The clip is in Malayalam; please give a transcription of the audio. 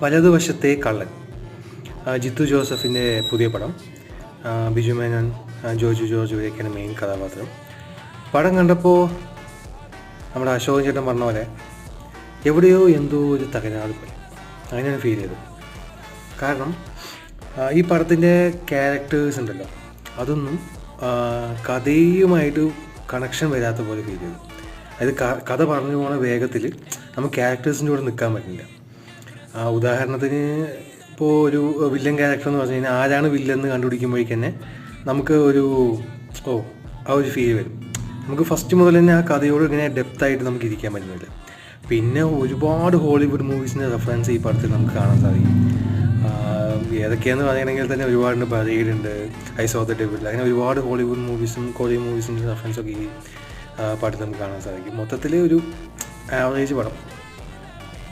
വലതുവശത്തെ കള്ളൻ, ജിത്തു ജോസഫിൻ്റെ പുതിയ പടം. ബിജു മേനോൻ, ജോജു ജോർജ് ഇവരൊക്കെയാണ് മെയിൻ കഥാപാത്രം. പടം കണ്ടപ്പോൾ നമ്മുടെ അശോകൻ ചേട്ടൻ പറഞ്ഞ പോലെ എവിടെയോ എന്തോ ഒരു തകരാറ് പോലെ അങ്ങനെയാണ് ഫീൽ ചെയ്തത്. കാരണം ഈ പടത്തിൻ്റെ ക്യാരക്ടേഴ്സ് ഉണ്ടല്ലോ, അതൊന്നും കഥയുമായിട്ട് കണക്ഷൻ വരാത്ത പോലെ ഫീൽ ചെയ്തു. അതായത് കഥ പറഞ്ഞു പോകുന്ന വേഗത്തിൽ നമുക്ക് ക്യാരക്ടേഴ്സിൻ്റെ കൂടെ നിൽക്കാൻ പറ്റില്ല. ഉദാഹരണത്തിന് ഇപ്പോൾ ഒരു വില്ലൻ ക്യാരക്ടർ എന്ന് പറഞ്ഞു കഴിഞ്ഞാൽ ആരാണ് വില്ലെന്ന് കണ്ടുപിടിക്കുമ്പോഴേക്ക് തന്നെ നമുക്ക് ആ ഒരു ഫീൽ വരും. നമുക്ക് ഫസ്റ്റ് മുതൽ തന്നെ ആ കഥയോട് ഇങ്ങനെ ഡെപ്തായിട്ട് നമുക്ക് ഇരിക്കാൻ പറ്റുന്നില്ല. പിന്നെ ഒരുപാട് ഹോളിവുഡ് മൂവീസിൻ്റെ റെഫറൻസ് ഈ പടത്തിൽ നമുക്ക് കാണാൻ സാധിക്കും. ഏതൊക്കെയാണെന്ന് പറയുകയാണെങ്കിൽ തന്നെ ഒരുപാടുണ്ട്. ബറീഡുണ്ട്, ഐ സോ ദ ഡെവിൾ, അങ്ങനെ ഒരുപാട് ഹോളിവുഡ് മൂവീസും കൊറിയൻ മൂവീസിൻ്റെ റെഫറൻസൊക്കെ ഈ പടത്തിൽ നമുക്ക് കാണാൻ സാധിക്കും. മൊത്തത്തിൽ ഒരു ആവറേജ് പടം.